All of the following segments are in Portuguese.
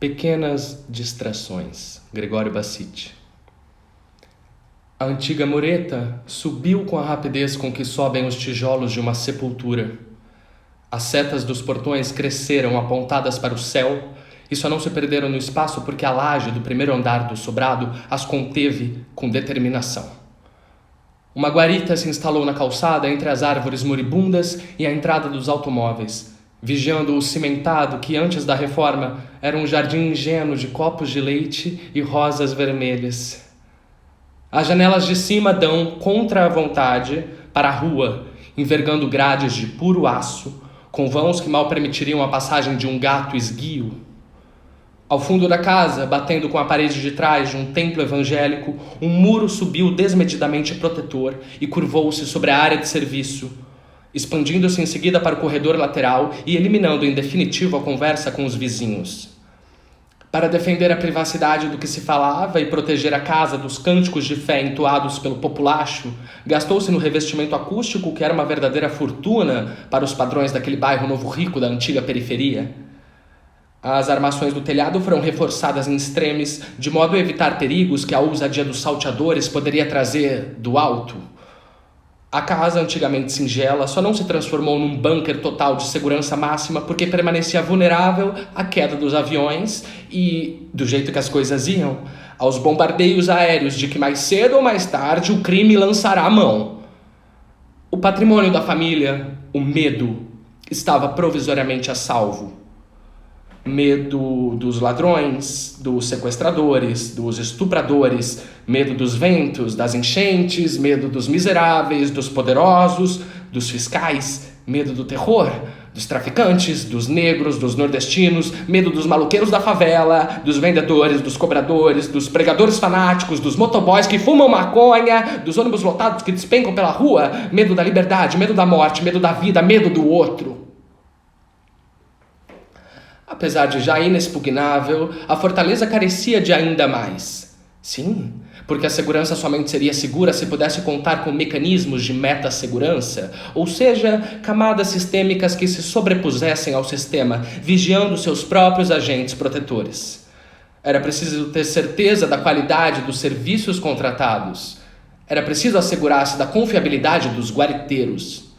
Pequenas distrações. Gregório Bassiti. A antiga mureta subiu com a rapidez com que sobem os tijolos de uma sepultura. As setas dos portões cresceram apontadas para o céu e só não se perderam no espaço porque a laje do primeiro andar do sobrado as conteve com determinação. Uma guarita se instalou na calçada entre as árvores moribundas e a entrada dos automóveis, vigiando o cimentado que antes da reforma era um jardim ingênuo de copos de leite e rosas vermelhas. As janelas de cima dão, contra a vontade, para a rua, envergando grades de puro aço, com vãos que mal permitiriam a passagem de um gato esguio. Ao fundo da casa, batendo com a parede de trás de um templo evangélico, um muro subiu desmedidamente protetor e curvou-se sobre a área de serviço, expandindo-se em seguida para o corredor lateral e eliminando em definitivo a conversa com os vizinhos. Para defender a privacidade do que se falava e proteger a casa dos cânticos de fé entoados pelo populacho, gastou-se no revestimento acústico que era uma verdadeira fortuna para os padrões daquele bairro novo rico da antiga periferia. As armações do telhado foram reforçadas em extremes, de modo a evitar perigos que a ousadia dos salteadores poderia trazer do alto. A casa, antigamente singela, só não se transformou num bunker total de segurança máxima porque permanecia vulnerável à queda dos aviões e, do jeito que as coisas iam, aos bombardeios aéreos de que mais cedo ou mais tarde o crime lançará a mão. O patrimônio da família, o medo, estava provisoriamente a salvo. Medo dos ladrões, dos sequestradores, dos estupradores, medo dos ventos, das enchentes, medo dos miseráveis, dos poderosos, dos fiscais, medo do terror, dos traficantes, dos negros, dos nordestinos, medo dos maluqueiros da favela, dos vendedores, dos cobradores, dos pregadores fanáticos, dos motoboys que fumam maconha, dos ônibus lotados que despencam pela rua, medo da liberdade, medo da morte, medo da vida, medo do outro. Apesar de já inexpugnável, a fortaleza carecia de ainda mais. Sim, porque a segurança somente seria segura se pudesse contar com mecanismos de meta-segurança, ou seja, camadas sistêmicas que se sobrepusessem ao sistema, vigiando seus próprios agentes protetores. Era preciso ter certeza da qualidade dos serviços contratados. Era preciso assegurar-se da confiabilidade dos guariteiros.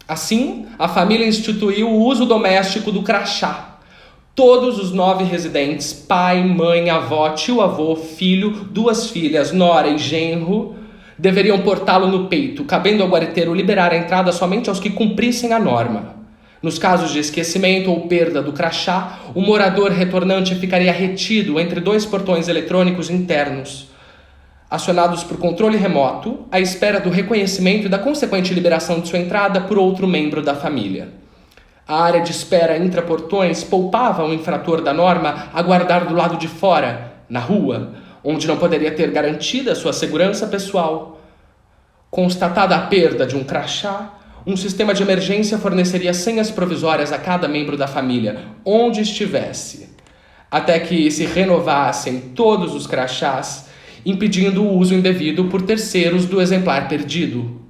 Assim, a família instituiu o uso doméstico do crachá. Todos os 9 residentes, pai, mãe, avó, tio-avô, filho, 2 filhas, nora e genro, deveriam portá-lo no peito, cabendo ao guariteiro liberar a entrada somente aos que cumprissem a norma. Nos casos de esquecimento ou perda do crachá, o morador retornante ficaria retido entre 2 portões eletrônicos internos, acionados por controle remoto, à espera do reconhecimento e da consequente liberação de sua entrada por outro membro da família. A área de espera intraportões poupava o infrator da norma aguardar do lado de fora, na rua, onde não poderia ter garantida sua segurança pessoal. Constatada a perda de um crachá, um sistema de emergência forneceria senhas provisórias a cada membro da família, onde estivesse, até que se renovassem todos os crachás, impedindo o uso indevido por terceiros do exemplar perdido,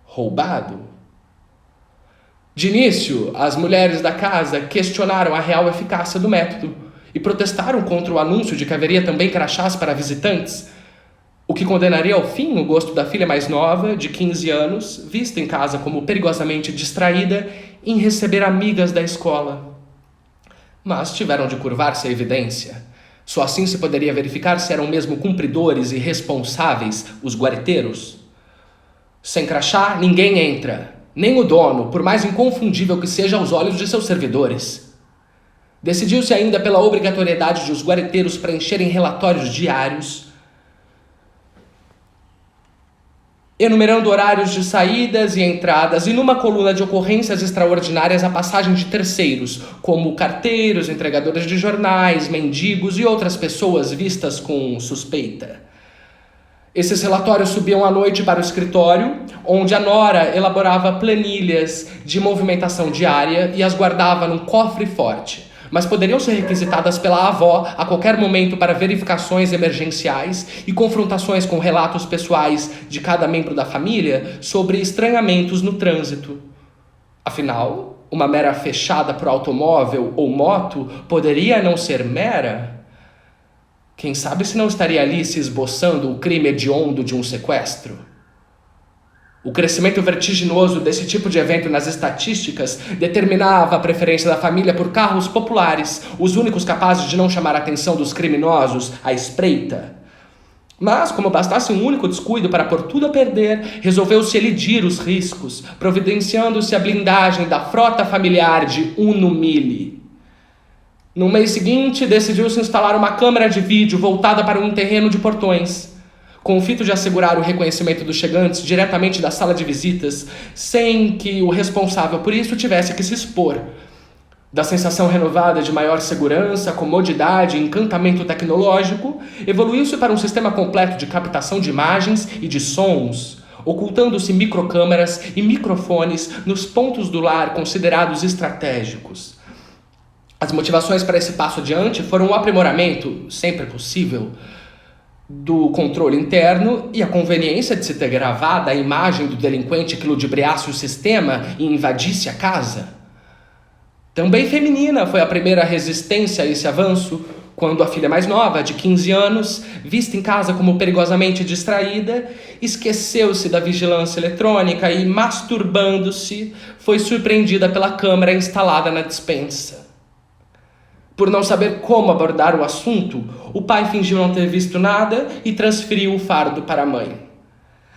roubado. De início, as mulheres da casa questionaram a real eficácia do método e protestaram contra o anúncio de que haveria também crachás para visitantes, o que condenaria ao fim o gosto da filha mais nova, de 15 anos, vista em casa como perigosamente distraída, em receber amigas da escola. Mas tiveram de curvar-se à evidência. Só assim se poderia verificar se eram mesmo cumpridores e responsáveis os guariteiros. Sem crachá, ninguém entra. Nem o dono, por mais inconfundível que seja aos olhos de seus servidores. Decidiu-se ainda pela obrigatoriedade de os guariteiros preencherem relatórios diários, enumerando horários de saídas e entradas e numa coluna de ocorrências extraordinárias a passagem de terceiros, como carteiros, entregadores de jornais, mendigos e outras pessoas vistas com suspeita. Esses relatórios subiam à noite para o escritório, onde a nora elaborava planilhas de movimentação diária e as guardava num cofre forte, mas poderiam ser requisitadas pela avó a qualquer momento para verificações emergenciais e confrontações com relatos pessoais de cada membro da família sobre estranhamentos no trânsito. Afinal, uma mera fechada por automóvel ou moto poderia não ser mera, Quem sabe se não estaria ali se esboçando o crime hediondo de um sequestro? O crescimento vertiginoso desse tipo de evento nas estatísticas determinava a preferência da família por carros populares, os únicos capazes de não chamar a atenção dos criminosos à espreita. Mas, como bastasse um único descuido para pôr tudo a perder, resolveu-se elidir os riscos, providenciando-se a blindagem da frota familiar de Uno Mille. No mês seguinte, decidiu-se instalar uma câmera de vídeo voltada para um terreno de portões, com o fito de assegurar o reconhecimento dos chegantes diretamente da sala de visitas, sem que o responsável por isso tivesse que se expor. Da sensação renovada de maior segurança, comodidade e encantamento tecnológico, evoluiu-se para um sistema completo de captação de imagens e de sons, ocultando-se microcâmeras e microfones nos pontos do lar considerados estratégicos. As motivações para esse passo adiante foram o aprimoramento, sempre possível, do controle interno e a conveniência de se ter gravado a imagem do delinquente que ludibriasse o sistema e invadisse a casa. Também feminina foi a primeira resistência a esse avanço, quando a filha mais nova, de 15 anos, vista em casa como perigosamente distraída, esqueceu-se da vigilância eletrônica e, masturbando-se, foi surpreendida pela câmera instalada na despensa. Por não saber como abordar o assunto, o pai fingiu não ter visto nada e transferiu o fardo para a mãe.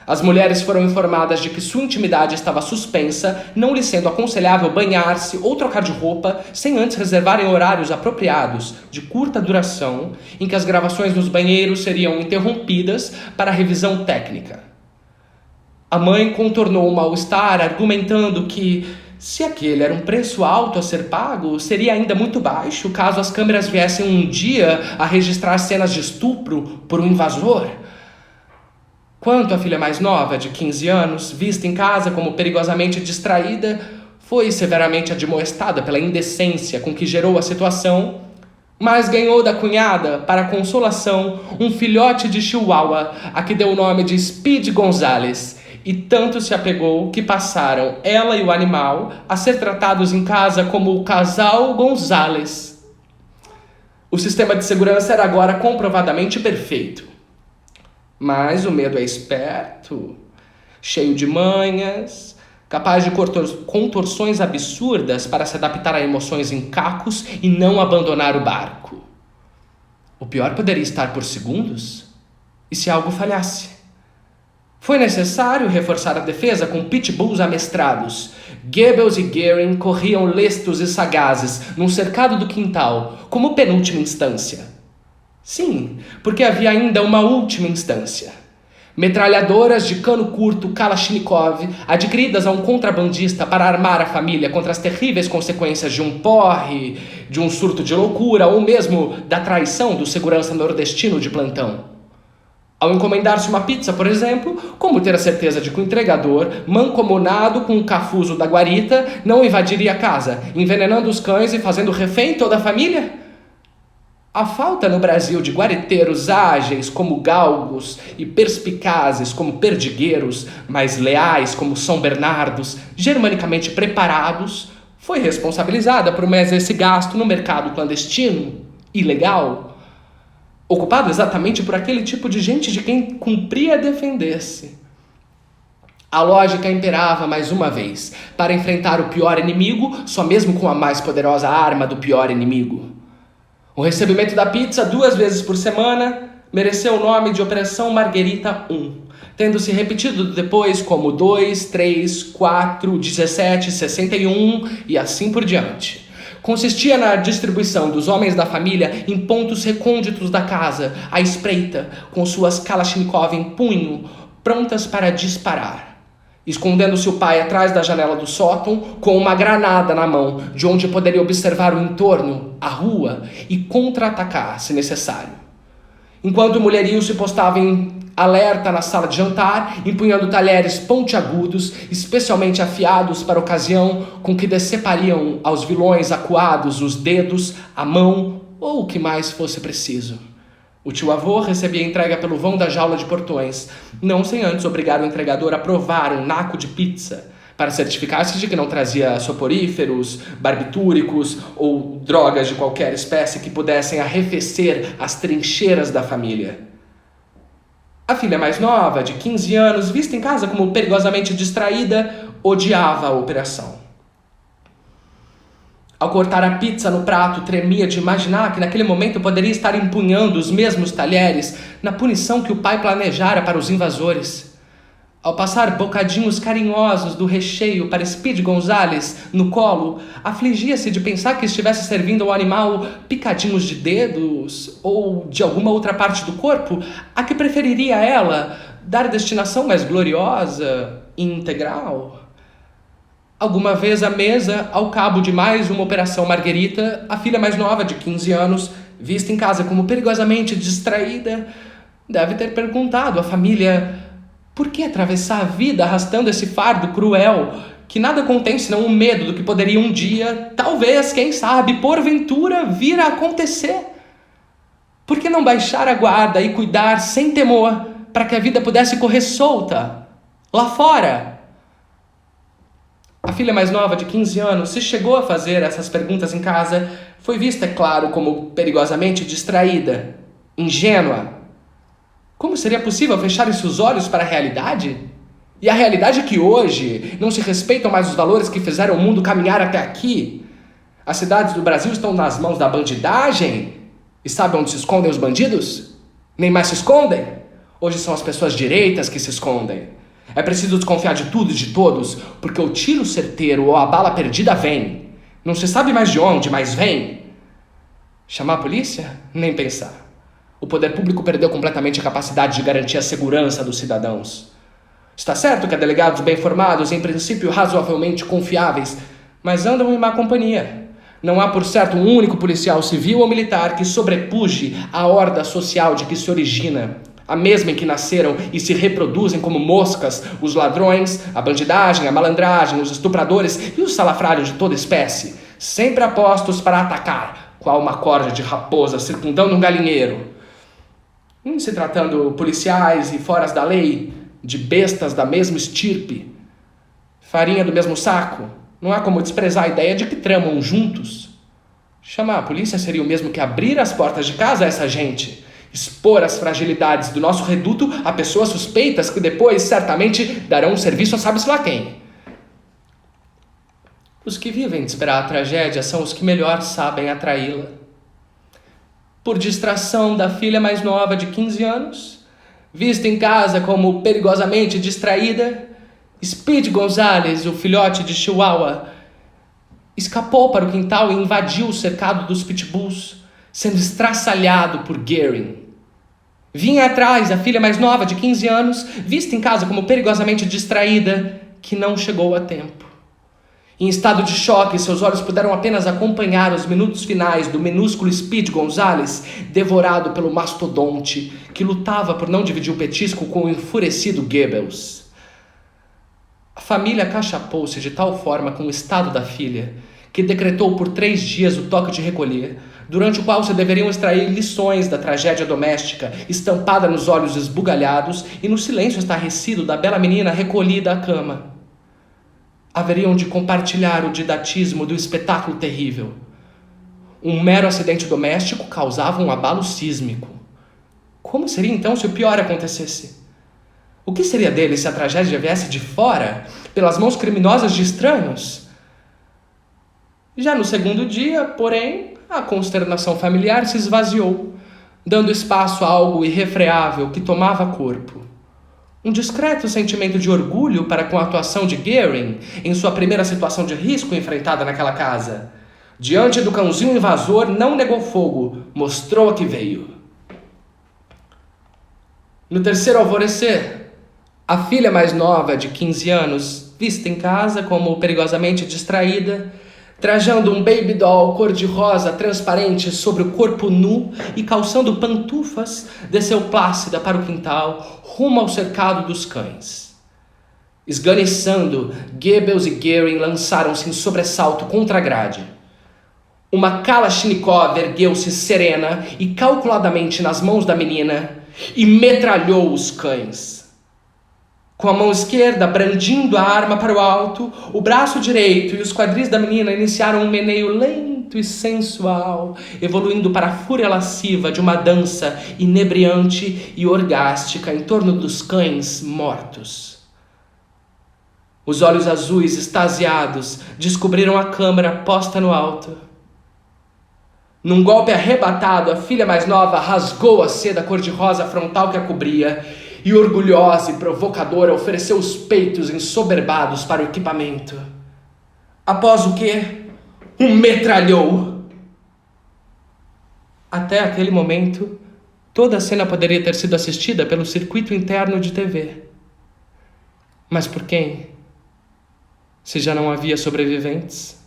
As mulheres foram informadas de que sua intimidade estava suspensa, não lhe sendo aconselhável banhar-se ou trocar de roupa sem antes reservarem horários apropriados, de curta duração, em que as gravações nos banheiros seriam interrompidas para revisão técnica. A mãe contornou o mal-estar, argumentando que, se aquele era um preço alto a ser pago, seria ainda muito baixo caso as câmeras viessem um dia a registrar cenas de estupro por um invasor. Quanto à filha mais nova, de 15 anos, vista em casa como perigosamente distraída, foi severamente admoestada pela indecência com que gerou a situação, mas ganhou da cunhada, para consolação, um filhote de chihuahua, a que deu o nome de Speed Gonzales, e tanto se apegou que passaram ela e o animal a ser tratados em casa como o casal Gonzales. O sistema de segurança era agora comprovadamente perfeito. Mas o medo é esperto, cheio de manhas, capaz de contorções absurdas para se adaptar a emoções em cacos e não abandonar o barco. O pior poderia estar por segundos, e se algo falhasse? Foi necessário reforçar a defesa com pitbulls amestrados. Goebbels e Goering corriam lestos e sagazes num cercado do quintal, como penúltima instância. Sim, porque havia ainda uma última instância. Metralhadoras de cano curto Kalashnikov, adquiridas a um contrabandista para armar a família contra as terríveis consequências de um porre, de um surto de loucura ou mesmo da traição do segurança nordestino de plantão. Ao encomendar-se uma pizza, por exemplo, como ter a certeza de que o entregador, mancomunado com o cafuzo da guarita, não invadiria a casa, envenenando os cães e fazendo refém toda a família? A falta no Brasil de guariteiros ágeis como galgos e perspicazes como perdigueiros, mas leais como São Bernardos, germanicamente preparados, foi responsabilizada por mais esse gasto no mercado clandestino, ilegal, ocupado exatamente por aquele tipo de gente de quem cumpria defender-se. A lógica imperava mais uma vez. Para enfrentar o pior inimigo, só mesmo com a mais poderosa arma do pior inimigo. O recebimento da pizza 2 vezes por semana mereceu o nome de Operação Marguerita 1, tendo-se repetido depois como 2, 3, 4, 17, 61 e assim por diante. Consistia na distribuição dos homens da família em pontos recônditos da casa, à espreita, com suas Kalashnikov em punho, prontas para disparar. Escondendo-se o pai atrás da janela do sótão, com uma granada na mão, de onde poderia observar o entorno, a rua, e contra-atacar, se necessário. Enquanto o mulherio se postava em alerta na sala de jantar, empunhando talheres pontiagudos, especialmente afiados para a ocasião, com que decepariam aos vilões acuados os dedos, a mão ou o que mais fosse preciso. O tio-avô recebia a entrega pelo vão da jaula de portões, não sem antes obrigar o entregador a provar um naco de pizza, para certificar-se de que não trazia soporíferos, barbitúricos ou drogas de qualquer espécie que pudessem arrefecer as trincheiras da família. A filha mais nova, de 15 anos, vista em casa como perigosamente distraída, odiava a operação. Ao cortar a pizza no prato, tremia de imaginar que naquele momento poderia estar empunhando os mesmos talheres na punição que o pai planejara para os invasores. Ao passar bocadinhos carinhosos do recheio para Speed Gonzales no colo, afligia-se de pensar que estivesse servindo ao animal picadinhos de dedos ou de alguma outra parte do corpo a que preferiria ela dar destinação mais gloriosa e integral. Alguma vez à mesa, ao cabo de mais uma operação Marguerita, a filha mais nova, de 15 anos, vista em casa como perigosamente distraída, deve ter perguntado à família: por que atravessar a vida arrastando esse fardo cruel que nada contém senão o medo do que poderia um dia, talvez, quem sabe, porventura, vir a acontecer? Por que não baixar a guarda e cuidar sem temor para que a vida pudesse correr solta, lá fora? A filha mais nova, de 15 anos, se chegou a fazer essas perguntas em casa, foi vista, é claro, como perigosamente distraída, ingênua. Como seria possível fecharem-se os olhos para a realidade? E a realidade é que hoje não se respeitam mais os valores que fizeram o mundo caminhar até aqui. As cidades do Brasil estão nas mãos da bandidagem. E sabe onde se escondem os bandidos? Nem mais se escondem. Hoje são as pessoas direitas que se escondem. É preciso desconfiar de tudo e de todos, porque o tiro certeiro ou a bala perdida vem. Não se sabe mais de onde, mas vem. Chamar a polícia? Nem pensar. O poder público perdeu completamente a capacidade de garantir a segurança dos cidadãos. Está certo que há delegados bem formados, em princípio razoavelmente confiáveis, mas andam em má companhia. Não há, por certo, um único policial civil ou militar que sobrepuje a horda social de que se origina, a mesma em que nasceram e se reproduzem como moscas os ladrões, a bandidagem, a malandragem, os estupradores e os salafrários de toda espécie, sempre apostos para atacar, qual uma corda de raposa circundando um galinheiro. Em se tratando policiais e foras da lei, de bestas da mesma estirpe, farinha do mesmo saco, não há como desprezar a ideia de que tramam juntos. Chamar a polícia seria o mesmo que abrir as portas de casa a essa gente, expor as fragilidades do nosso reduto a pessoas suspeitas que depois certamente darão um serviço a sabe-se lá quem. Os que vivem de esperar a tragédia são os que melhor sabem atraí-la. Por distração da filha mais nova, de 15 anos, vista em casa como perigosamente distraída, Speed Gonzales, o filhote de Chihuahua, escapou para o quintal e invadiu o cercado dos pitbulls, sendo estraçalhado por Gehring. Vinha atrás a filha mais nova, de 15 anos, vista em casa como perigosamente distraída, que não chegou a tempo. Em estado de choque, seus olhos puderam apenas acompanhar os minutos finais do minúsculo Speed Gonzales, devorado pelo mastodonte, que lutava por não dividir o petisco com o enfurecido Goebbels. A família acachapou-se de tal forma com o estado da filha, que decretou por 3 dias o toque de recolher, durante o qual se deveriam extrair lições da tragédia doméstica, estampada nos olhos esbugalhados e no silêncio estarrecido da bela menina recolhida à cama. Haveriam de compartilhar o didatismo do espetáculo terrível. Um mero acidente doméstico causava um abalo sísmico. Como seria então se o pior acontecesse? O que seria dele se a tragédia viesse de fora, pelas mãos criminosas de estranhos? Já no segundo dia, porém, a consternação familiar se esvaziou, dando espaço a algo irrefreável que tomava corpo. Um discreto sentimento de orgulho para com a atuação de Gehring em sua primeira situação de risco enfrentada naquela casa. Diante do cãozinho invasor, não negou fogo, mostrou a que veio. No terceiro alvorecer, a filha mais nova, de 15 anos, vista em casa como perigosamente distraída, trajando um baby doll cor-de-rosa transparente sobre o corpo nu e calçando pantufas, desceu plácida para o quintal, rumo ao cercado dos cães. Esganiçando, Goebbels e Gehring lançaram-se em sobressalto contra a grade. Uma Kalashnikov ergueu-se serena e calculadamente nas mãos da menina e metralhou os cães. Com a mão esquerda brandindo a arma para o alto, o braço direito e os quadris da menina iniciaram um meneio lento e sensual, evoluindo para a fúria lasciva de uma dança inebriante e orgástica em torno dos cães mortos. Os olhos azuis extasiados descobriram a câmera posta no alto. Num golpe arrebatado, a filha mais nova rasgou a seda cor-de-rosa frontal que a cobria e, orgulhosa e provocadora, ofereceu os peitos ensoberbados para o equipamento. Após o que, metralhou. Até aquele momento, toda a cena poderia ter sido assistida pelo circuito interno de TV. Mas por quem? Se já não havia sobreviventes?